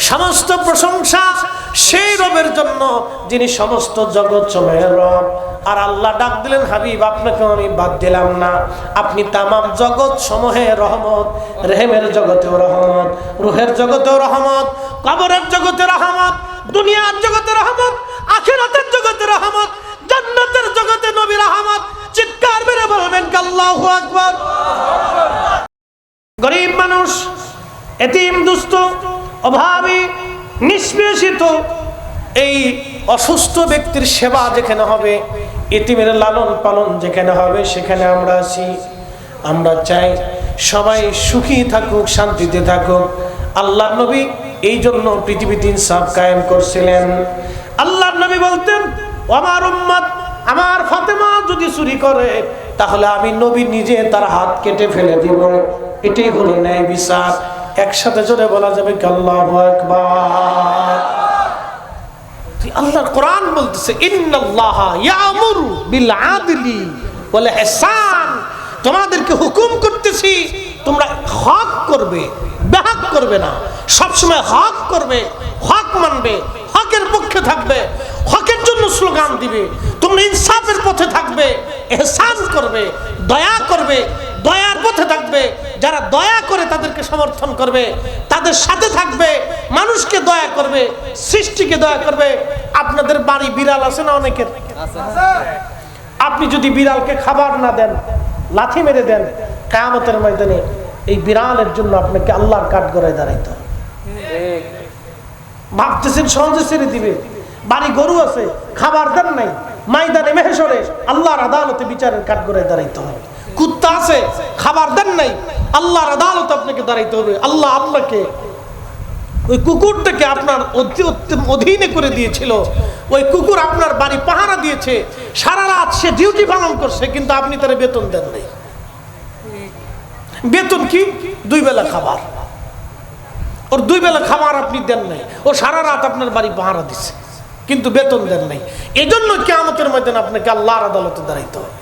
সমস্ত প্রশংসা সেই রবের জন্য যিনি সমস্ত জগৎ সমূহের রব। আর আল্লাহ ডাক দিলেন, হাবিব আপনাকে আমি বাদ দিলাম না, আপনি তামাম জগৎ সমূহের রহমত, রেহেমের জগতেও রহমত, রুহের জগতেও রহমত, কবরের জগতে রহমত, দুনিয়ার জগতে রহমত, আখিরাতের জগতে রহমত, জান্নাতের জগতে নবী রহমত। চিৎকার মেরে বলবেন আল্লাহু আকবার। গরিব মানুষ, এতিম, দুস্থ, অভাবী, নিষ্পেষিত, এই অসুস্থ ব্যক্তির সেবা যেখানে হবে, এতিমের লালন পালন যেখানে হবে, সেখানে আমরা আছি। আমরা চাই সবাই সুখী থাকুক, শান্তিতে থাকুক। আল্লাহর নবী এই জন্য পৃথিবীতে ইনসাফ কায়েম করছিলেন। আল্লাহর নবী বলতেন, আমার উম্মত, আমার ফাতেমা যদি চুরি করে তাহলে আমি নবী নিজে তার হাত কেটে ফেলে দিব। এটাই হলো ন্যায় বিচার। একসাথে জোরে বলা যাবে আল্লাহু আকবার। আল্লাহর কোরআন বলতেছে, ইন্নাল্লাহা ইয়ামুরু বিল আদলি ওয়াল ইহসান, তোমাদেরকে হুকুম করতেছি তোমরা হক করবে, বেহক করবে না। সবসময় হক করবে, হক মানবে, হকের পক্ষে থাকবে, হকের জন্য স্লোগান দিবে। তোমরা ইনসাফের পথে থাকবে, ইহসান করবে, দয়া করবে, দয়ার পথে থাকবে। যারা দয়া করে তাদেরকে সমর্থন করবে, তাদের সাথে থাকবে, মানুষকে দয়া করবে, সৃষ্টিকে দয়া করবে। আপনাদের বাড়ি বিড়াল আছে না? অনেকের। আপনি যদি বিড়ালকে খাবার না দেন, লাথি মেরে দেন, কিয়ামতের ময়দানে এই বিড়ালের জন্য আপনাকে আল্লাহর কাঠগড়ায় দাঁড়াইতে হবে। ভাবতেছেন সহজে ছেড়ে দিবে? বাড়ি গরু আছে, খাবার দেন নাই, ময়দানে মেহশরে আল্লাহর আদালতে বিচারের কাঠগড়ায় দাঁড়াইতে হবে। কুত্তা আছে, খাবার দেন নাই, আল্লাহর আদালতে আপনাকে দাঁড়াইতে হবে। আল্লাহ আপনাকে ওই কুকুরটাকে আপনার অধীনে করে দিয়েছিল, ওই কুকুর আপনার বাড়ি পাহারা দিয়েছে, সারা রাত সে ডিউটি পালন করছে, কিন্তু আপনি তার বেতন দেন নাই। বেতন কি? 2 বেলা খাবার। ওর 2 বেলা খাবার আপনি দেন নাই, ও সারা রাত আপনার বাড়ি পাহারা দিচ্ছে, কিন্তু বেতন দেন নাই। এই জন্য কিয়ামতের ময়দানে আপনাকে আল্লাহর আদালতে দাঁড়াইতে হবে।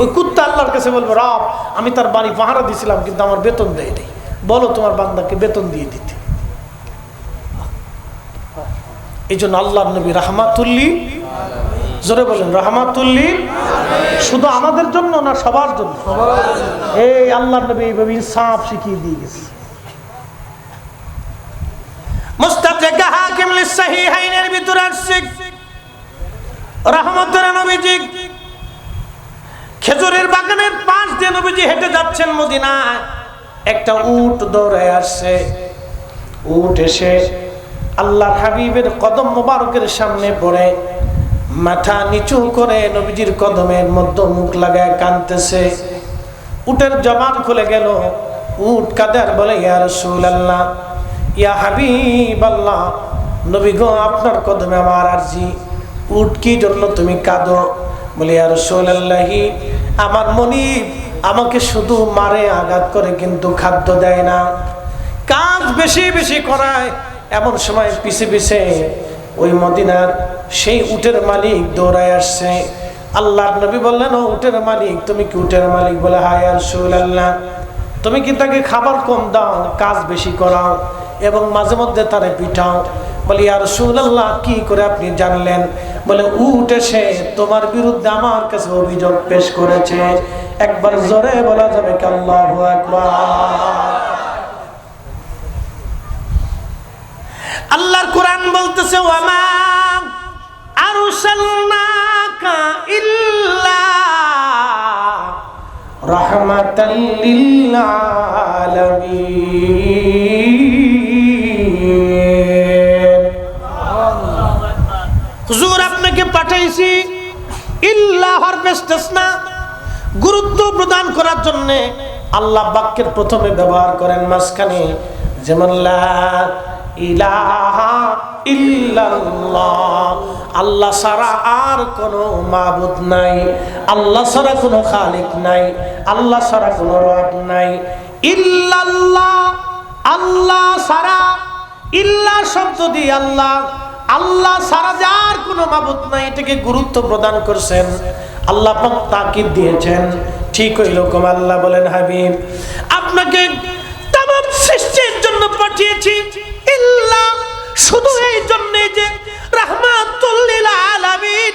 ওই কুত্তা আল্লাহর কাছে বলবে, রব আমি তার বাড়ি পাহারা দিছিলাম কিন্তু আমার বেতন দেয় নাই, বলো তোমার বান্দাকে বেতন দিয়ে দিতে। এই জন্য আল্লাহর নবী রাহমাতুল্লিল, জোরে বলেন রাহমাতুল্লিল। শুধু আমাদের জন্য না, সবার জন্য। এই আল্লাহর নবী এইভাবে ইনসাফ শিখিয়ে দিয়ে গেছে। মুস্তাদরাক হাকিম লিস-সাহিহাইনের ভিতরে আসছে, রাহমাতুল নবীজি খেজুরের বাগানের পাশ দিয়ে নবীজি হেঁটে যাচ্ছেন মদিনায়। একটা উট দৌড়ে আসছে। উট এসে আল্লাহর হাবিবের কদম মোবারকের সামনে পড়ে মাথা নিচু করে নবীজির কদমের মধ্যে মুখ লাগায় কাঁদতেছে। উটের জবান খুলে গেল। উট কাঁদে আর বলে, ইয়া রাসূলুল্লাহ, ইয়া হাবিবাল্লাহ, নবী গো আপনার কদমে আমার আরজি। উট কি জন্য তুমি কাঁদো? বলে, ইয়া রাসূলুল্লাহ, আমার মনিব আমাকে শুধু মারে, আঘাত করে, কিন্তু খাদ্য দেয় না, কাজ বেশি বেশি করায়। এমন সময় পিছে পিছে ওই মদিনার সেই উটের মালিক দৌড়ায় আসছে। আল্লাহর নবী বললেন, ও উটের মালিক, তুমি কি উটের মালিক? বলে, হ্যাঁ ইয়া রাসূলুল্লাহ। তুমি কি তাকে খাবার কম দাও, কাজ বেশি করাও এবং মাঝে মধ্যে তারে পিটাও? বলে, ইয়া রাসূলুল্লাহ, কি করে আপনি জানলেন? বলে, উট এসে তোমার বিরুদ্ধে আমার কাছে অভিযোগ পেশ করেছে। একবার জোরে বলা যাবে কি আল্লাহু আকবার। আল্লাহর কোরআন বলতেছে, ওয়ামা আরসালনাকা ইল্লা রাহমাতাল লিল আলামিন। হুজুর আপনাকে পাঠাইছি ইল্লা হরফে ইসতিসনা, গুরুত্ব প্রদান করার জন্য। আল্লাহ বাক্যের প্রথমে ব্যবহার করেন মাঝখানে, যেমন লা ইলাহা ইল্লাল্লাহ, আল্লাহ ছাড়া আর কোনো মাবুদ নাই, আল্লাহ ছাড়া কোনো খালিক নাই, আল্লাহ ছাড়া কোনো রব নাই। ইল্লাল্লাহ, আল্লাহ ছাড়া, ইল্লাহ শব্দ দিয়ে আল্লাহ, আল্লাহ ছাড়া যার কোনো মাবুদ নাই, এটাকে গুরুত্ব প্রদান করছেন। আল্লাহ পাক তাকিদ দিয়েছেন। ঠিক ওই রকম আল্লাহ বলেন, হাবিব আপনাকে তামাম সৃষ্টির জন্য পাঠিয়েছি। ইল্লাহ শুধু এই জন্য যে রাহমাতুল লিল আলামিন,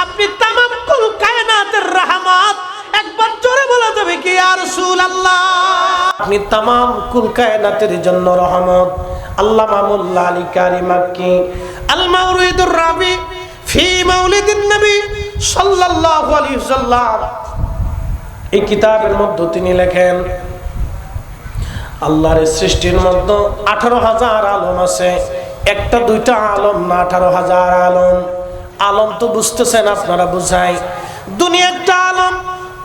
আপনি তামাম কুল কায়নাতের রহমত। একবার জোরে বলা যাবে কি ইয়া রাসূলুল্লাহ? আপনি তামাম কুল কায়নাতের জন্য রহমত। আল্লামা মোল্লা আলী কারি মাক্কি আল মাওরিদুর রাবি ফি মাউলিদিন নবী সাল্লাল্লাহু আলাইহি ওয়াসাল্লাম এই কিতাবের মধ্যে তিনি লেখেন, আল্লাহর সৃষ্টির মধ্যে 18,000 আলম আছে। একটা দুইটা আলম না, 18,000 আলম। আলম তো বুঝতেছেন আপনারা, বুঝাই। দুনিয়া একটা আলম,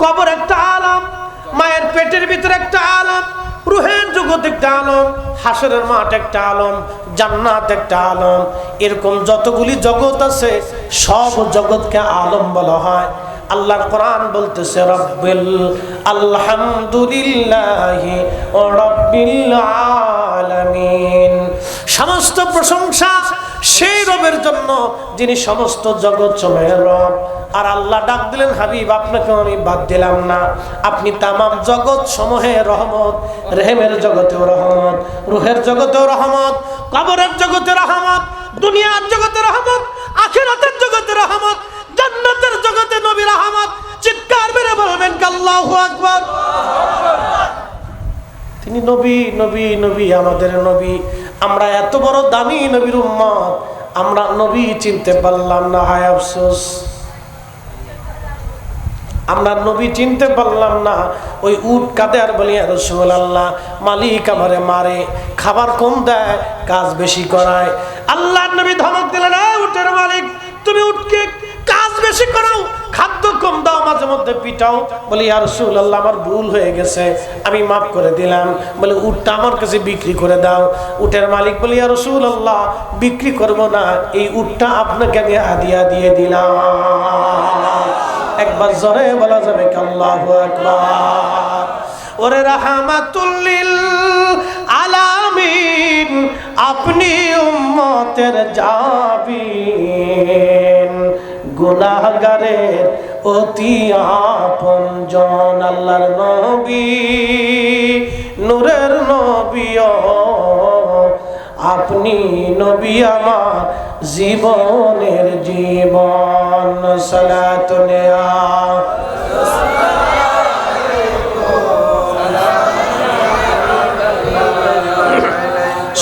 কবর একটা আলম, মায়ের পেটের ভিতরে একটা আলম, রুহের জগৎ একটা আলম, হাসরের মাঠ একটা আলম, জান্নাত একটা আলম। এরকম যতগুলি জগৎ আছে সব জগৎকে আলম বলা হয়। আল্লাহর কোরআন বলতেছে রাব্বিল আলহামদুলিল্লাহি ওয়া রাব্বিল আলামিন। সমস্ত প্রশংসা সেই রবের জন্য যিনি সমস্ত জগৎ সমূহের রব। আর আল্লাহ ডাক দিলেন, হাবিব আপনাকে আমি বাদ দিলাম না, আপনি তামাম জগৎ সমূহের রহমত। রেহেমের জগতেও রহমত, রুহের জগতেও রহমত, কবরের জগতে রহমত, দুনিয়ার জগতে রহমত, আখিরাতের জগতে রহমত, জান্নাতের জগতে নবী রহমত। চিৎকার মেরে বলবেন আল্লাহু আকবার। তিনি নবী, নবী, নবী, আমাদের নবী। আমরা এত বড় দামি নবীর উম্মত, আমরা নবী চিনতে পারলাম না, হায় আফসোস। আমরা নবী চিনতে পারলাম না। ওই উট কাঁদে আর বলি, রাসূলুল্লাহ মালিক আমারে মারে, খাবার কম দেয়, কাজ বেশি করায়। আল্লাহর নবী ধমক দিলেন, উটের মালিক তুমি উটকে কাজ বেশি করাও, খাদ্য কম দাও, মাঝে মধ্যে পিটাও। বলি ইয়া রাসূলুল্লাহ আমার ভুল হয়ে গেছে, আমি মাফ করে দিলাম। বলে উটটা আমার কাছে বিক্রি করে দাও। উটের মালিক বলি ইয়া রাসূলুল্লাহ বিক্রি করব না, এই উটটা আপনাকে আমি হাদিয়া দিয়ে দিলাম। একবার জোরে বলা যাবে আল্লাহু আকবার। ওরে রাহমাতুল লিল আলামিন, আপনি উম্মতের জাবিন, গুনাহগারের অতি আপনজন। আল্লাহর নবী, নূরের নবী, আপনি নবী আমার জীবনের জীবন। সালাতুন ইয়া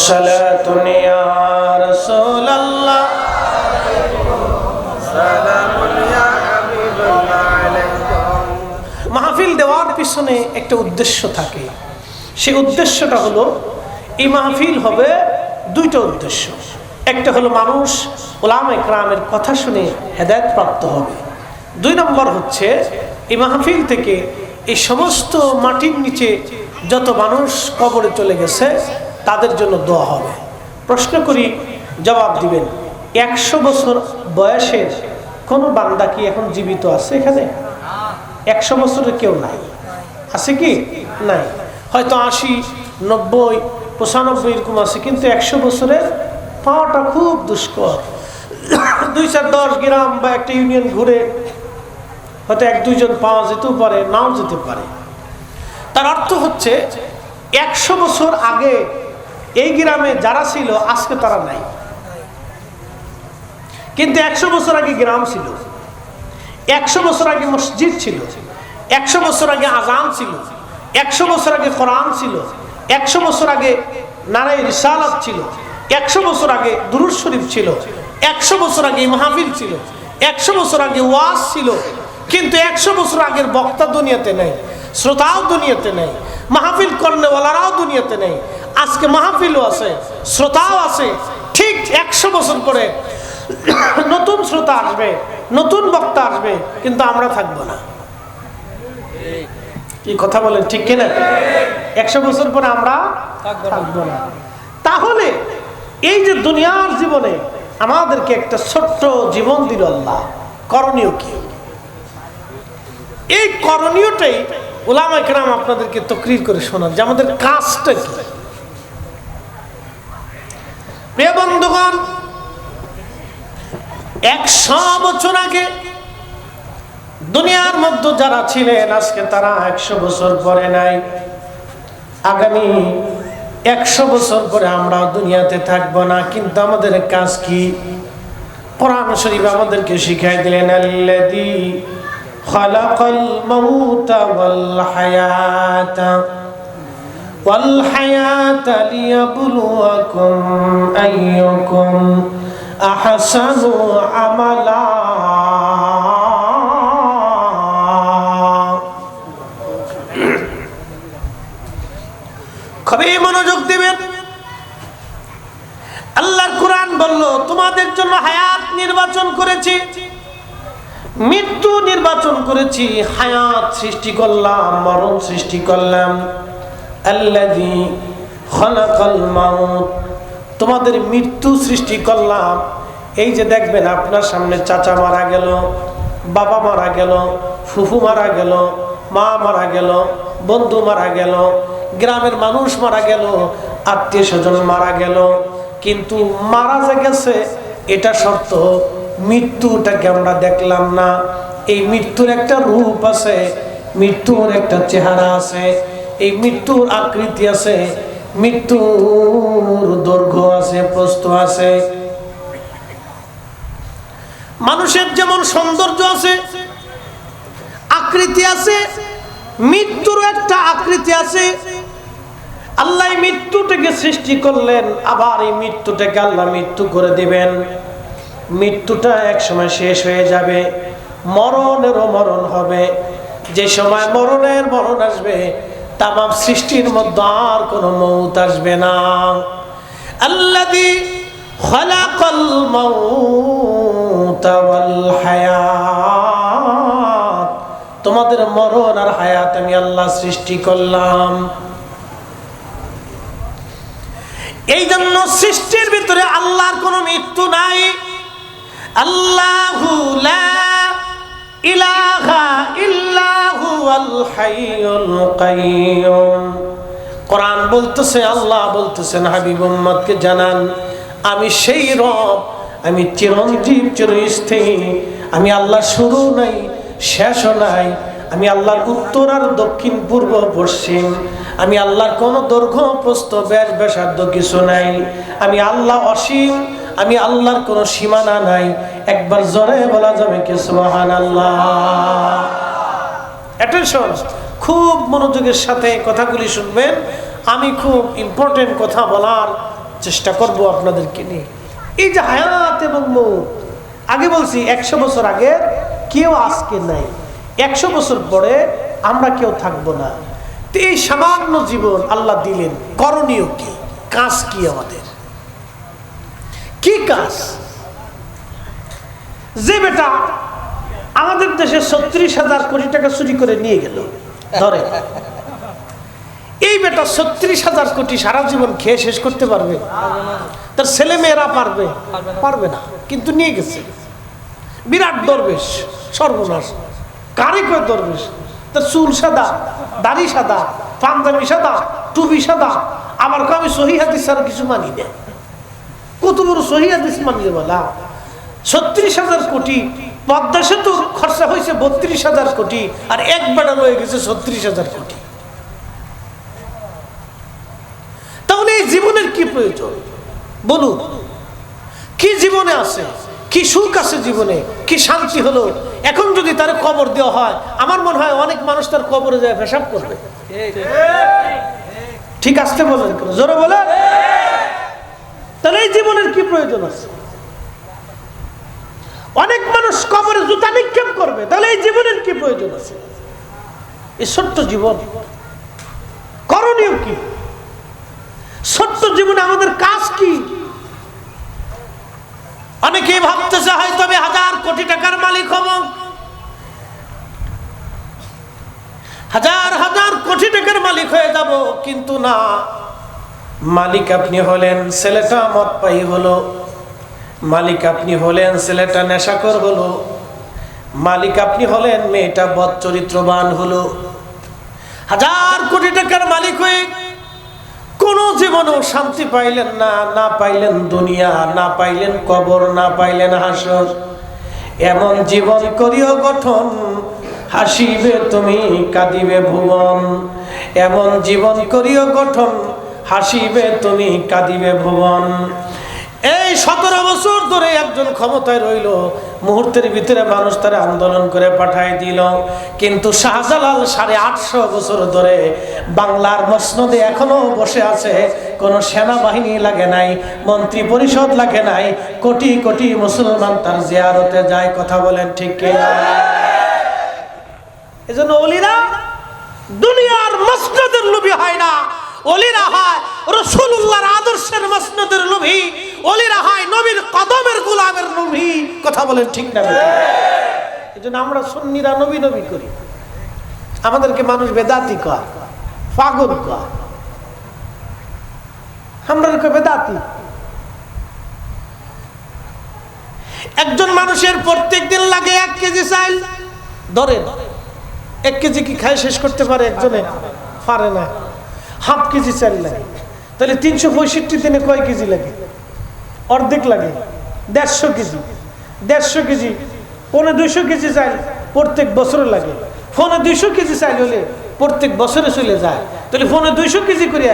সালাতুন ইয়া রাসূলুল্লাহ, সালামুন ইয়া হাবিবাল্লাহ আলাইকুম। মাহফিল দেওয়ার পিছনে একটা উদ্দেশ্য থাকে। সেই উদ্দেশ্যটা হলো, এই মাহফিল হবে দুইটা উদ্দেশ্য। একটা হলো মানুষ উলামায়ে কেরামের কথা শুনে হেদায়েত প্রাপ্ত হবে। 2 নম্বর হচ্ছে এই মাহফিল থেকে এই সমস্ত মাটির নিচে যত মানুষ কবরে চলে গেছে তাদের জন্য দোয়া হবে। প্রশ্ন করি, জবাব দিবেন। 100 বছর বয়সের কোন বান্দা কি এখন জীবিত আছে এখানে? 100 বছরের কেউ নাই, আছে কি? নাই। হয়তো 80, 90, 95 এরকম আছে, কিন্তু 100 বছরের পাওয়াটা খুব দুষ্কর। 2-4-10 গ্রাম বা একটা ইউনিয়ন ঘুরে হয়তো 1-2 জন পাওয়া যেতেও পারে, নাও যেতে পারে। তার অর্থ হচ্ছে 100 বছর আগে এই গ্রামে যারা ছিল আজকে তারা নাই। কিন্তু 100 বছর আগে গ্রাম ছিল, 100 বছর আগে মসজিদ ছিল, 100 বছর আগে আজান ছিল, 100 বছর আগে কোরআন ছিল, 100 বছর আগে নারায়ে রিসালাত ছিল, 100 বছর আগে দুরূদ শরীফ ছিল, 100 বছর আগে মাহফিল ছিল, 100 বছর আগে ওয়াজ ছিল। কিন্তু 100 বছর আগের বক্তা দুনিয়াতে নেই, শ্রোতাও দুনিয়াতে নেই, মাহফিল কর্নেওয়ালারাও দুনিয়াতে নেই। আজকে মাহফিলও আছে, শ্রোতাও আছে। ঠিক 100 বছর পরে নতুন শ্রোতা আসবে, নতুন বক্তা আসবে, কিন্তু আমরা থাকবো না। কি কথা বলেন, ঠিক কিনা? 100 বছর পরে আমরা থাকবো না। তাহলে এই যে দুনিয়ার জীবনে আমাদেরকে একটা ছোট্ট জীবন দিল আল্লাহ, করণীয় কি? এই করণীয়টাই উলামায়ে কেরাম আপনাদেরকে তাকরীর করে শোনান যে আমাদের কাজটা কি। প্রিয় বন্ধুগণ, 100 বছর আগে দুনিয়ার মধ্যে যারা ছিলেন আজকে তারা 100 বছর পরে নাই। আগামী 100 বছর পরে আমরা দুনিয়াতে থাকবো না, কিন্তু আমাদের কাজ কি? কোরআন শরীফ আমাদেরকে শিখাই দিলেন, আল্লাযী খালাকাল মাউতা ওয়াল হায়াতা লিয়াবলুয়াকুম আইয়ুকুম আহসানু আমালা। খুবই মনোযোগ দিবেন। আল্লাহর কোরআন বলল, তোমাদের জন্য হায়াত নির্বাচন করেছি, মৃত্যু নির্বাচন করেছি, হায়াত সৃষ্টি করলাম, মরণ সৃষ্টি করলাম। আল্লাযী খালাকাল মাউত, তোমাদের মৃত্যু সৃষ্টি করলাম। এই যে দেখবেন আপনার সামনে চাচা মারা গেল, বাবা মারা গেল, ফুফু মারা গেল, মা মারা গেল, বন্ধু মারা গেল, গ্রামের মানুষ মারা গেল, আত্মীয় স্বজন মারা গেল, কিন্তু মারা যে গেছে এটা সত্য, মৃত্যুটাকে আমরা দেখলাম না। এই মৃত্যুর একটা রূপ আছে, মৃত্যুর একটা চেহারা আছে, এই মৃত্যুর আকৃতি আছে, মৃত্যুর দৈর্ঘ্য আছে, প্রস্থ আছে। মানুষের যেমন সৌন্দর্য আছে, আকৃতি আছে, মৃত্যুর একটা আকৃতি আছে। আল্লাহ মৃত্যুটাকে সৃষ্টি করলেন, আবার এই মৃত্যুটাকে আল্লাহ মৃত্যু করে দিবেন। মৃত্যুটা এক সময় শেষ হয়ে যাবে, মরণেরও মরণ হবে। যে সময় মরণের মরণ আসবে, তামাম সৃষ্টির মধ্যে আর কোনো মউত আসবে না। আল্লাযী খালাকাল মাউতা ওয়াল হায়াত, তোমাদের মরণ আর হায়াত আমি আল্লাহ সৃষ্টি করলাম। এই জন্য সৃষ্টির ভিতরে আল্লাহর কোনো মৃত্যু নাই। আল্লাহু লা ইলাহা ইল্লা হুয়াল হাইয়ুল কাইয়্যুম। কোরআন বলতেছে, আল্লাহ বলতেছেন, হাবিব উম্মতকে জানান, আমি সেই রব, আমি চিরঞ্জীব, চিরস্থায়ী। আমি আল্লাহ শুরু নাই, শেষও নাই। আমি আল্লাহর উত্তর আর দক্ষিণ, পূর্ব পশ্চিম। আমি আল্লাহর কোনো দৈর্ঘ্য প্রস্থ ব্যাস ব্যাসার্ধ কিছু নাই। আমি আল্লাহ অসীম, আমি আল্লাহর কোনো সীমানা নাই। একবার জোরে বলা যাবে কি সুবহানাল্লাহ? অ্যাটেনশন, খুব মনোযোগের সাথে কথাগুলি শুনবেন। আমি খুব ইম্পর্টেন্ট কথা বলার চেষ্টা করব আপনাদেরকে নিয়ে। এই যে হায়াত এবং মউত, আগে বলছি 100 বছর আগে কেউ আজকে নাই, 100 বছর পরে আমরা কেউ থাকবো না। তো এই সামান্য জীবন আল্লাহ দিলেন, করণীয় কি, কাজ কি, আমাদের কি কাজ? যে বেটা আমাদের দেশে 36,000 কোটি টাকা চুরি করে নিয়ে গেল, ধরে এই বেটা 36,000 কোটি সারা জীবন খেয়ে শেষ করতে পারবে? তার ছেলে মেয়েরা পারবে? পারবে না, কিন্তু নিয়ে গেছে। বিরাট দরবেশ, সর্বনাশ। কারে কয় দরবেশ? তার চুল সাদা, দাড়ি সাদা, পাঞ্জাবি সাদা, টুপি সাদা, আবার আমি সহিহ হাদিস ছাড়া কিছু মানি না। কত বড় সহিহ হাদিস মানিয়ে বলা? 36,000 কোটি, পদ্মা সেতুর খরচা হয়েছে 32,000 কোটি, আর এক বেটা রয়ে গেছে 36,000 কোটি। তাহলে এই জীবনের কি প্রয়োজন বলুন? কি জীবনে আছে, কি সুখ আছে জীবনে, কি শান্তি হলো? এখন যদি তার কবর দেওয়া হয়, আমার মনে হয় অনেক মানুষ তার কবরে যায় পেশাব করবে। ঠিক আসতে বলেন, জোরে বলেন। তাহলে এই জীবনের কি প্রয়োজন আছে? অনেক মানুষ কবরে জুতা নিক্ষেপ করবে, তাহলে এই জীবনের কি প্রয়োজন আছে? এই ছোট্ট জীবন, করণীয় কি? ছোট্ট জীবনে আমাদের কাজ কি? অনেকেই ভাবতেছে হয়তো আমি 1000 কোটি টাকার মালিক হব, 1000 কোটি টাকার মালিক হয়ে যাব, কিন্তু না। মালিক আপনি হলেন, ছেলেটা মদ পাই হলো। মালিক আপনি হলেন, ছেলেটা নেশাখোর হলো। মালিক আপনি হলেন, মেয়েটা বদ চরিত্রবান হলো। 1000 কোটি টাকার মালিক হয়ে কোন জীবনেও শান্তি পাইলেন না। না পাইলেন দুনিয়া, না পাইলেন কবর, না পাইলেন হাসর। এমন জীবন করিও গঠন, হাসিবে তুমি কাঁদিবে ভুবন। এমন জীবন করিও গঠন, হাসিবে তুমি কাঁদিবে ভুবন। এই 17 বছর ধরে একজন ক্ষমতায় রইল, মুহূর্তের ভিতরে মানুষ তারা আন্দোলন করে পাঠাই দিল। কিন্তু শাহজালাল 850 বছর ধরে বাংলার মসনদে এখনো বসে আছে। কোনো সেনাবাহিনী লাগে নাই, মন্ত্রী পরিষদ লাগে নাই, কোটি কোটি মুসলমান তার জিয়ারতে যায়। কথা বলেন ঠিক কিনা? এজন্য ওলিরা দুনিয়ার মসনদের লোভী হয় না, ওলিরা হয় রাসূলুল্লাহর আদর্শের মসনদের লোভী, ওলিরা হয় নবীর কদমের গোলামের লোভী। কথা বলেন ঠিক না? এজন্য আমরা সুন্নিরা নবী নবী করি, আমাদেরকে মানুষ বেদাতি কয়, পাগল কয়, আমরা বেদাতি। একজন মানুষের প্রত্যেকদিন লাগে 1 কেজি চাল, ধরেন 1 কেজি কি খাই শেষ করতে পারে? একজনে পারে না। হাফ কেজি চাল লাগে, তাহলে 365 দিনে কয় কেজি লাগে? অর্ধেক লাগে, 150 কেজি। 150 কেজি 250 কেজি চাল প্রত্যেক বছরে লাগে। 250 কেজি চাল হলে প্রত্যেক বছরে চলে যায়, তাহলে 250 কেজি করে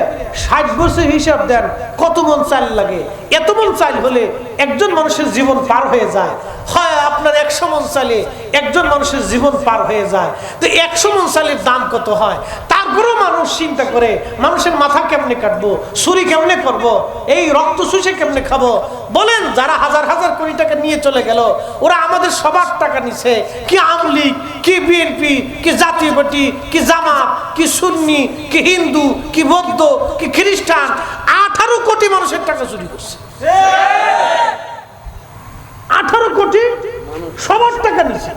60 বছর হিসাব দেন কত মন চাল লাগে। এত মন চাল হলে একজন মানুষের জীবন পার হয়ে যায়। হয় আপনার 100 মন চালে একজন মানুষের জীবন পার হয়ে যায়। তো 100 মন চালের দাম কত হয়? তারপরেও মানুষ চিন্তা করে মানুষের মাথা কেমনে কাটবো, চুরি কেমনে করবো, এই রক্ত শুষে কেমনে খাবো। বলেন, যারা হাজার হাজার কোটি টাকা নিয়ে চলে গেল, ওরা আমাদের সবার টাকা নিছে। কি আওয়ামী লীগ, কি বিএনপি, কি জাতীয় পার্টি, কি জামাত, কি সুন্নি, কি হিন্দু, কি বৌদ্ধ, কি খ্রিস্টান, 18 কোটি মানুষের টাকা চুরি করছে। 18 কোটি সবার টাকা নিছে।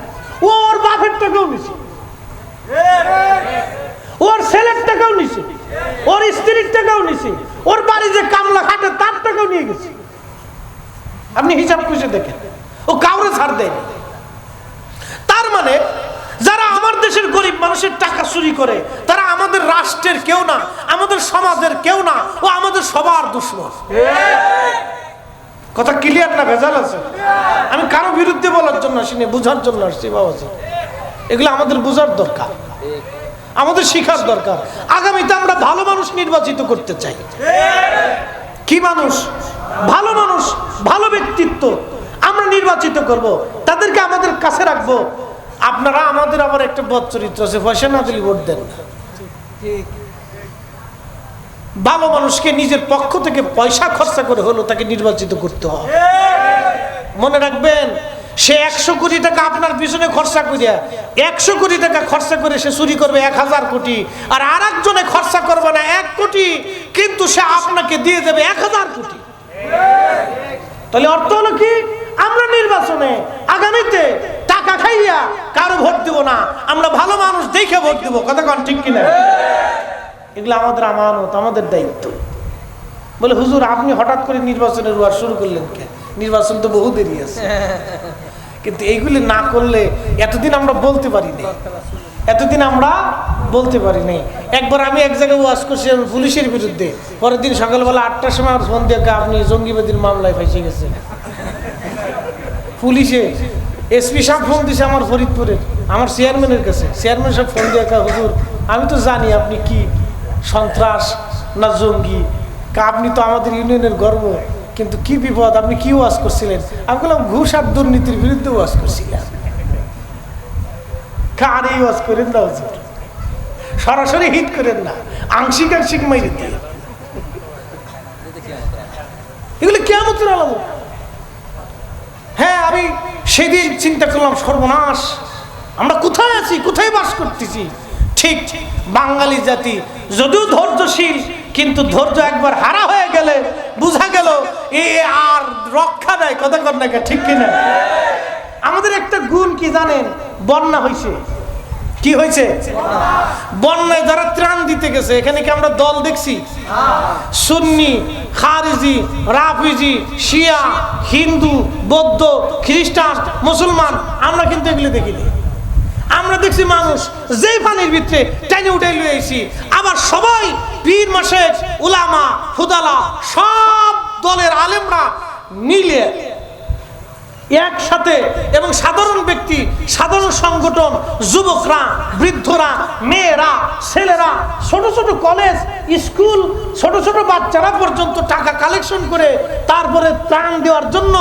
ওর বাপের টাকাও নিছে, ওর ছেলের টাকাও নিছে, ওর স্ত্রীর টাকাও নিছে, ওর বাড়ি যে কামলা খাটে তার টাকাও নিয়ে গেছে। আপনি হিসাব খুঁজে দেখেন, ও কাউরে ছাড় দেয়নি। তার মানে যারা আমার দেশের গরিব মানুষের টাকা চুরি করে তারা আমাদের রাষ্ট্রের কেউ না, আমাদের সমাজের কেউ না, ও আমাদের সবার দুশমন। কথা ক্লিয়ার না ভেজাল আছে? আমি কারো বিরুদ্ধে বলার জন্য আসিনি, বুঝার জন্য আসছি বাবাজি। এগুলো আমাদের বুঝার দরকার, আমাদের শিখার দরকার। আগামীতে আমরা ভালো মানুষ নির্বাচিত করতে চাই। কি মানুষ? ভালো মানুষ, ভালো ব্যক্তিত্ব আমরা নির্বাচিত করব, তাদেরকে আমাদের কাছে রাখবো। আপনারা আমাদের আবার একটা বদ চরিত্র আছে, পয়সা না দিলে ভোট দেন না। ভালো মানুষকে নিজের পক্ষ থেকে পয়সা খরচা করে হলো তাকে নির্বাচিত করতে হয়। মনে রাখবেন, সে 100 কোটি টাকা আপনার পিছনে খরচা করিয়া 100 কোটি টাকা খরচা করে সে চুরি করবে 1000 কোটি, আর আরেকজনে খরচা করবে না 1 কোটি, কিন্তু সে আপনাকে দিয়ে দেবে 1000 কোটি। তাহলে অর্থ হলো কি? আমরা নির্বাচনে আগামীতে টাকা খাইয়া কারো ভোট দিব না, আমরা ভালো মানুষ দেখে ভোট দিব। কথা কোন ঠিক কিনা? এগুলো আমাদের আমানত, আমাদের দায়িত্ব। বলে হুজুর আপনি হঠাৎ করে নির্বাচনের ওয়ার শুরু করলেন কেন? নির্বাচন তো বহু দেরি আছে। কিন্তু এইগুলি না করলে এতদিন আমরা বলতে পারিনি, এতদিন আমরা বলতে পারিনি। একবার আমি এক জায়গায় ওয়াজ করছি পুলিশের বিরুদ্ধে, পরের দিন সকালবেলা 8টার সময় আমার ফোন দিয়ে আপনি জঙ্গিবাদীর মামলায় ফাঁসে গেছেন। পুলিশে এসপি সাহেব ফোন দিছে আমার ফরিদপুরের, আমার চেয়ারম্যানের কাছে। চেয়ারম্যান সাহেব ফোন দিয়ে হুজুর আমি তো জানি আপনি কি সন্ত্রাস না জঙ্গি, আপনি তো আমাদের ইউনিয়নের গর্ব, কিন্তু কি বিপদ, আপনি কি ওয়াজ করছিলেন? আমি বললাম ঘুষ আর দুর্নীতির বিরুদ্ধে ওয়াজ করছিলাম। কার এই ওয়াজ করেন না হুজুর, সরাসরি হিট করেন না, আংশিক আংশিক মাইরে দিয়ে। এগুলো কিয়ামতের আলামত। হ্যাঁ, আমি সেদিন চিন্তা করলাম সর্বনাশ, আমরা কোথায় আছি, কোথায় বাস করতেছি। ঠিক বাঙালি জাতি যদিও ধৈর্যশীল, কিন্তু ধৈর্য একবার হারা হয়ে গেলে বুঝা গেল এ আর রক্ষা নাই। কথা কর না, ঠিক কিনা? আমাদের একটা গুণ কি জানেন? বন্যা হয়েছে। কি হয়েছে? বন্যায় যারা ত্রাণ দিতে গেছে, এখানে কি আমরা দল দেখছি? সুন্নি, খারিজি, রাফিজি, শিয়া, হিন্দু, বৌদ্ধ, খ্রিস্টান, মুসলমান, আমরা কিন্তু এগুলো দেখিনি। আমরা দেখছি মানুষ যেই পানির ভিতরে টেনে উঠে লইছি, আবার সবাই পীর মাশেখ, উলামা, ফুদালা, সব দলের আলেমরা মিলে একসাথে, এবং সাধারণ ব্যক্তি, সাধারণ সংগঠন, যুবকরা, বৃদ্ধরা, মেয়েরা, ছেলেরা, ছোট ছোট কলেজ, স্কুল, ছোট ছোট বাচ্চারা পর্যন্ত টাকা কালেকশন করে তারপরে ত্রাণ দেওয়ার জন্য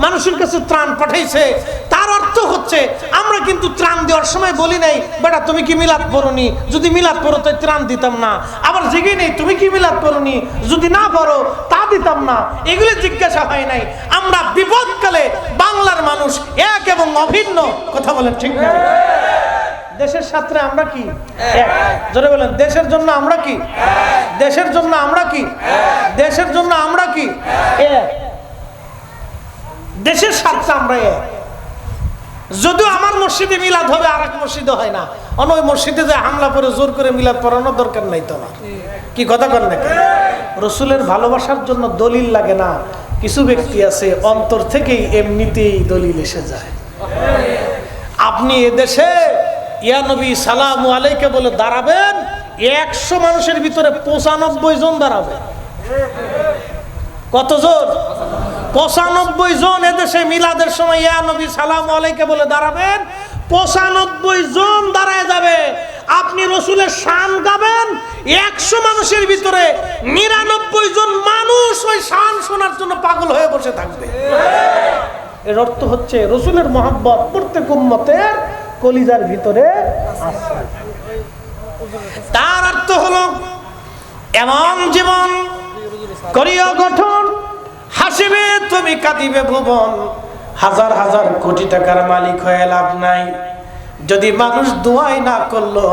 মানুষের কাছে ত্রাণ পাঠাইছে। তার অর্থ হচ্ছে আমরা কিন্তু ত্রাণ দেওয়ার সময় বলি নাই বেটা তুমি কি মিলাদ পড়নি, যদি মিলাদ পড়ো তাই ত্রাণ দিতাম না। আবার জেগে নেই তুমি কি মিলাদ পড়নি, যদি না পড়ো তা দিতাম না। এগুলি জিজ্ঞাসা হয় নাই। আমরা বিপদকালে বাংলার মানুষ এক এবং অভিন্ন। কথা বলেন ঠিক না? দেশের সাথে আমরা কি এক? জোরে বলেন, দেশের জন্য আমরা কি? দেশের জন্য আমরা কি? দেশের জন্য আমরা কি এক? দেশের সাথে আমরা এক। যদিও আমার মসজিদে মিলাদ হবে, আর এক মসজিদে হয় না। ওই মসজিদে যে হামলা করে জোর করে মিলাদ পড়ানোর দরকার নাই তোমার। কি কথা কর না? রসুলের ভালোবাসার জন্য দলিল লাগে না। কিছু ব্যক্তি আছে অন্তর থেকেই এমনিতেই দলিল এসে যায়। আপনি এদেশে ইয়া নবী সালামু আলাইকে বলে দাঁড়াবেন, 100 মানুষের ভিতরে 95 জন দাঁড়াবে। কতজন? 95 জন এদেশে মিলাদের সময় ইয়া নবী সালামু আলাইকে বলে দাঁড়াবেন, 95 জন দাঁড়ায় যাবে। আপনি রসুলের শান গাবেন, 100 মানুষের ভিতরে 99 জন মানুষ ওই শান শোনার জন্য পাগল হয়ে বসে থাকবে। এর অর্থ হচ্ছে রসুলের মহব্বত প্রত্যেক উম্মতের কলিজার ভিতরে আছে। তার অর্থ হলো এমন জীবন করিও গঠন, হাসিবে তুমি কাঁদিবে ভুবন। হাজার হাজার কোটি টাকার মালিক হয়ে লাভ নাই, যদি মানুষ দোয়াই না করলো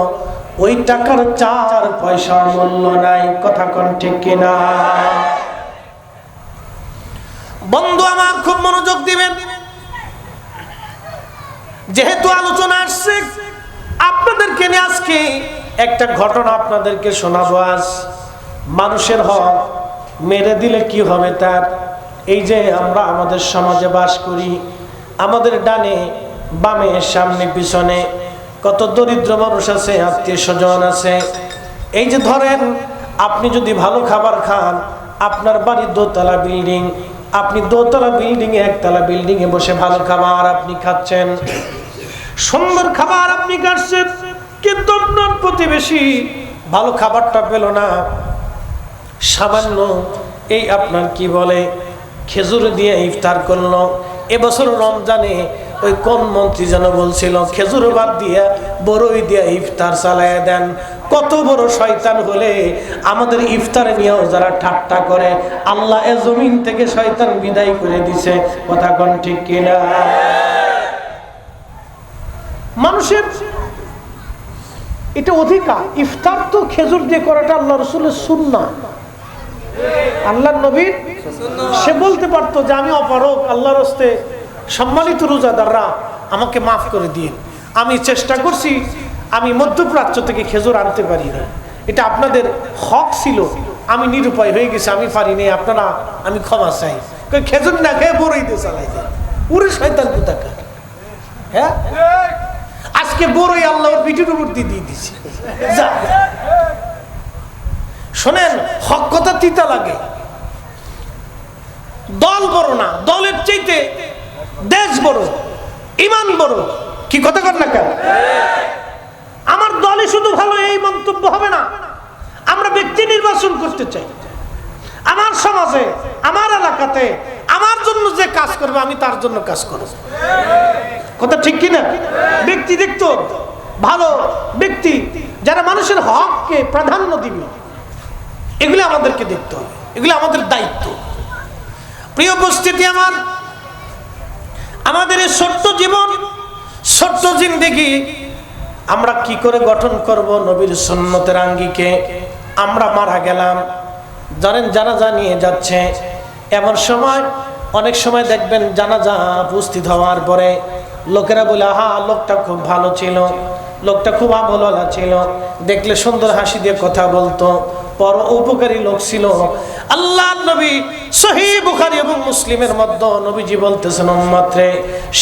ওই টাকার 4 পয়সা মূল্য নাই। কথা কোন ঠিক কিনা? বন্ধু আমার খুব মনোযোগ দিবেন, যেহেতু আলোচনা আসছে আপনাদেরকে নিয়ে আজকে একটা ঘটনা আপনাদেরকে শোনাবো। আজ মানুষের হক মেরে দিলে কি হবে তার? এই যে আমরা আমাদের সমাজে বাস করি, আমাদের ডানে বামে সামনে পিছনে কত দরিদ্র মানুষ আছে, আত্মীয় স্বজন আছে। এই যে ধরেন আপনি যদি ভালো খাবার খান, আপনার বাড়ি দোতলা বিল্ডিং, আপনি দোতলা বিল্ডিং এ একতলা বিল্ডিং এ বসে ভালো খাবার আপনি খাচ্ছেন, সুন্দর খাবার আপনি খাচ্ছেন, কিন্তু আপনার প্রতিবেশী ভালো খাবারটা পেল না, সামান্য এই আপনার কি বলে খেজুর দিয়ে ইফতার করলো। এবছর রমজানে ওই কোন মন্ত্রী যেন বলছিল খেজুর বাদ দিয়ে বড়ই দিয়ে ইফতার চালায় দেন। কত বড় শয়তান হলে আমাদের ইফতারে নিয়েও যারা ঠাট্টা করে, আল্লাহ এ জমিন থেকে শয়তান বিদায় করে দিছে। কথা কোন ঠিক কিনা? মানুষের এটা অধিকার। ইফতার তো খেজুর দিয়ে করাটা আল্লাহ রসুলের সুন্নাহ, আল্লাহ নবীর। সে বলতে পারতো যে আমি অপারক, আল্লাহর হস্তে সম্মানিত রোজাদাররা আমাকে মাফ করে দিন, আমি চেষ্টা করছি, আমি মধ্যপ্রাচ্য থেকে খেজুর আনতে পারি না, এটা আপনাদের হক ছিল, আমি নিরুপায় হয়ে গেছি, আমি পারি নাই, আপনারা আমি ক্ষমা চাই। খেজুর না খেয়ে বড়ই দিয়ে চালাই দেয়। উরে শয়তান কোথাকার! হ্যাঁ, আজকে বড়ই আল্লাহর পিঠের উপর দিয়ে দিয়েছি। শোনেন, হক কথা তিতা লাগে। দল বড় না, দলের চাইতে দেশ বড়, ইমান বড়। কি কথা কর না কেন? আমার দলে শুধু ভালো এই মন্তব্য হবে না, আমরা ব্যক্তি নির্বাচন করতে চাই। আমার সমাজে, আমার এলাকাতে আমার জন্য যে কাজ করবে আমি তার জন্য কাজ করব। কথা ঠিক কিনা? ব্যক্তি দেখতো ভালো ব্যক্তি যারা মানুষের হককে প্রাধান্য দিবে, এগুলো আমাদেরকে দেখতে হবে, এগুলো আমাদের দায়িত্ব। প্রিয় উপস্থিতি, আমাদের এই ছোট্ট জীবন, ছোট্ট জিন্দেগি আমরা কি করে গঠন করব নবীর সুন্নতের আঙ্গিকে? আমরা মারা গেলাম, জানেন জানাজা নিয়ে যাচ্ছে, এমন সময় অনেক সময় দেখবেন জানাজা উপস্থিত হওয়ার পরে লোকেরা বলে আহা লোকটা খুব ভালো ছিল, লোকটা খুব আমলওয়ালা ছিল, দেখলে সুন্দর হাসি দিয়ে কথা বলতো, বড় উপকারী লোক ছিল। আল্লাহর নবী সহিহ বুখারী এবং মুসলিমের মধ্যে নবীজি বলতেছেন, উম্মত রে,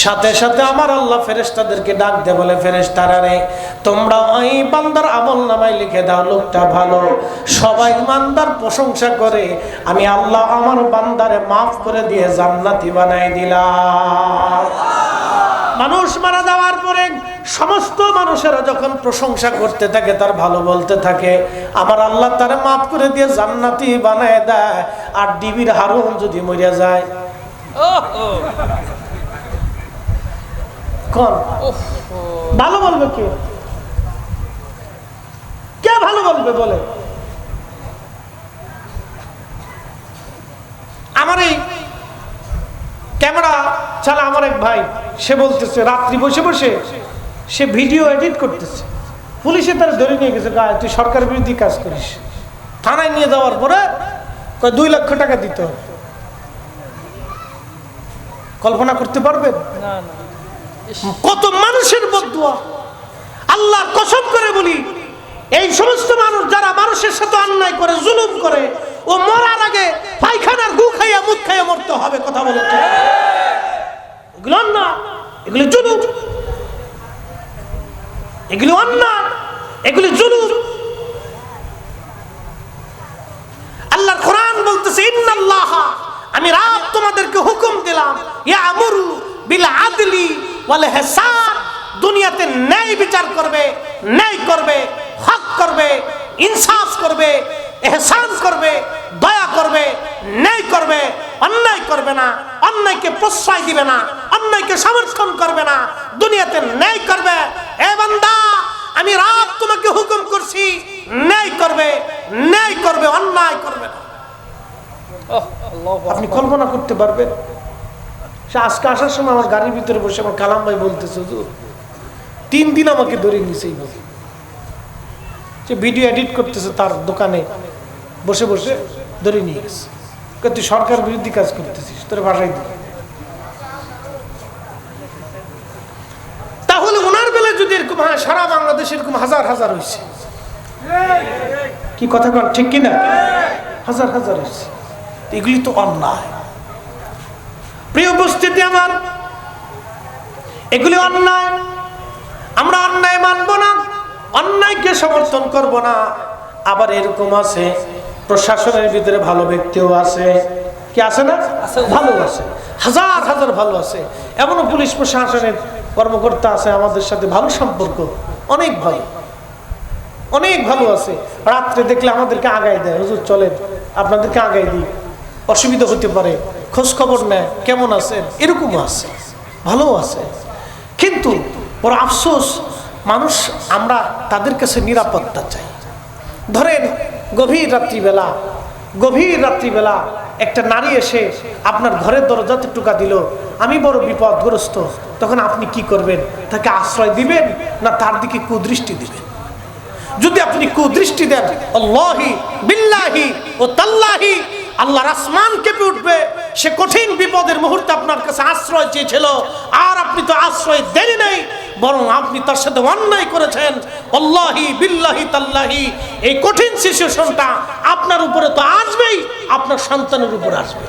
সাথে সাথে আমার আল্লাহ ফেরেশতাদেরকে ডাক দে, বলে ফেরেশতারা রে, তোমরা ওই বান্দার আমলনামায় লিখে দাও লোকটা ভালো। সবাই বান্দার প্রশংসা করে, আমি আল্লাহ আমার বান্দারে মাফ করে দিয়ে জান্নাতি বানাই দিলাম। মানুষ মারা যাওয়ার পরে সমস্ত মানুষেরা যখন প্রশংসা করতে থাকে, তার ভালো বলতে থাকে, আমার আল্লাহ তারে মাফ করে দিয়ে জান্নাতি বানায় দেয়। আর ডিবির হারুন যদি মরে যায়, কোন ভালো বলবে? কে ভালো বলবে বলে? আমার এই ক্যামেরা চালা আমার এক ভাই, সে বলতেছে রাত্রি বসে বসে সে ভিডিও এডিট করতেছে, পুলিশে তারা ধরে নিয়ে গেছে, গায়ে তুই সরকার বিরোধী কাজ করিস। থানায় নিয়ে যাওয়ার পরে 2 লক্ষ টাকা দিতে হবে। কল্পনা করতে পারবেন কত মানুষের বদদুয়া? আল্লাহর কসম করে বলি, এই সমস্ত মানুষ যারা মানুষের সাথে অন্যায় করে, জুলুম করে, ও মরার আগে পায়খানার গু খাইয়া মুখ খাইয়া মরতে হবে। কথা বলে এগুলো অন্যায়, এগুলো জুলুম, এগুলো অন্যায়, এগুলো জুলুম। আল্লাহর কোরআন বলতেছে, ইন্নাল্লাহ, আমি রব তোমাদেরকে হুকুম দিলাম, ইয়ামুরু বিল আদলি ওয়াল ইহসান, দুনিয়াতে ন্যায় বিচার করবে, ন্যায় করবে, হক করবে, ইনসাফ করবে, ইহসান করবে, দয়া করবে, ন্যায় করবে, অন্যায় করবে না, অন্যায়কে প্রশ্রয় দিবে না, অন্যায়কে সমর্থন করবে না, দুনিয়াতে ন্যায় করবে। এ বান্দা, আমি রব তোমাকে হুকুম করছি, ন্যায় করবে, ন্যায় করবে, অন্যায় করবে না। আপনি কল্পনা করতে পারবেন? সে আজকে আসার সময় আমার গাড়ির ভিতরে বসে আমার কালাম ভাই বলতেছে, 3 দিন আমাকে ধরে নিছে এইভাবে। সে ভিডিও এডিট করতেছে, তার দোকানে বসে বসে ধরে নিয়ে গেছে, তুই সরকার বিরোধী কাজ করতেছিস, তোর ভাষায় দিল। তাহলে ওনার বেলায় যদি এরকম হয়, সারা বাংলাদেশে এরকম হাজার হাজার হয়েছে। কি কথা কন ঠিক কিনা? হাজার হাজার হয়েছে। এগুলি তো অন্যায়। প্রিয় উপস্থিতি আমার, এগুলি অন্যায়। আমরা অন্যায় মানব না, অন্যায়কে সমর্থন করব না। আবার এরকম আছে, প্রশাসনের ভিতরে ভালো ব্যক্তিও আছে। কি আছে না? ভালো আছে, হাজার হাজার ভালো আছে। এমনও পুলিশ প্রশাসনের কর্মকর্তা আছে আমাদের সাথে ভালো সম্পর্ক, অনেক ভালো, অনেক ভালো আছে। রাত্রে দেখলে আমাদেরকে আগায় দেয়, হুজুর চলেন আপনাদেরকে আগায় দিই, অসুবিধা হতে পারে, খোঁজ খবর নেয়, কেমন আছেন, এরকমও আছে, ভালো আছে। কিন্তু বড় আফসোস, মানুষ আমরা তাদের কাছে নিরাপত্তা চাই। ধরেন গভীর রাত্রিবেলা একটা নারী এসে আপনার ঘরের দরজাতে টোকা দিল, আমি বড় বিপদগ্রস্ত, তখন আপনি কি করবেন? তাকে আশ্রয় দিবেন না তার দিকে কুদৃষ্টি দিবেন? যদি আপনি কুদৃষ্টি দেন, আল্লাহি বিল্লাহি ও তাল্লাহি, আল্লাহর আসমান কেঁপে উঠবে। সে কঠিন বিপদের মুহূর্তে আপনার কাছে আশ্রয় চেয়েছিল, আর আপনি তো আশ্রয় দেন নাই, বরং আপনি তার সাথে অন্যায় করেছেন। আল্লাহি বিল্লাহি তাল্লাহি, এই কঠিন সিচুয়েশনটা আপনার উপরে তো আসবেই, আপনার সন্তানের উপর আসবে।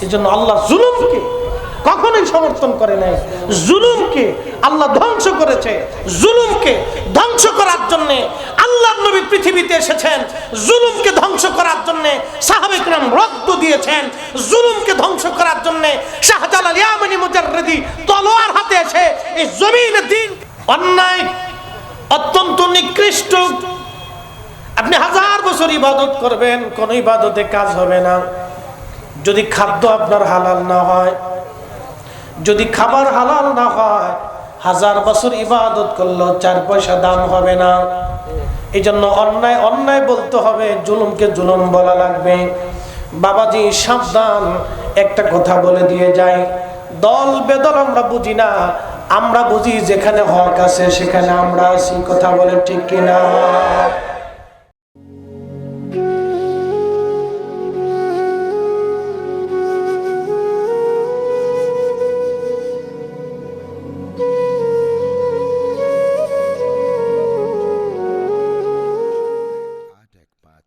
এই জন্য আল্লাহ জুলুমকে কখনোই সমর্থন করে নাই। জুলুমকে আল্লাহ ধ্বংস করেছে। জুলুমকে ধ্বংস করার জন্য আল্লাহর নবী পৃথিবীতে এসেছেন। জুলুমকে ধ্বংস করার জন্য সাহাবায়ে কেরাম রক্ত দিয়েছেন। জুলুমকে ধ্বংস করার জন্য শাহজালাল ইয়ামানি মুজাররিদি তলোয়ার হাতে এসে এই জমিনে দিন। অন্যায় অত্যন্ত নিকৃষ্ট। আপনি 1000 বছর ইবাদত করবেন, কোন ইবাদতে কাজ হবে না যদি খাদ্য আপনার হালাল না হয়, যদি খাবার হালাল না হয়। 1000 বছর ইবাদত করলেও 4 পয়সা দাম হবে না। এই জন্য অন্যায় অন্যায় বলতে হবে, জুলুমকে জুলুম বলা লাগবে। বাবাজি সাবধান, একটা কথা বলে দিয়ে যাই, দল বেদল আমরা বুঝি না, আমরা বুঝি যেখানে হক আছে সেখানে আমরা আছি। কথা বলে ঠিক কিনা?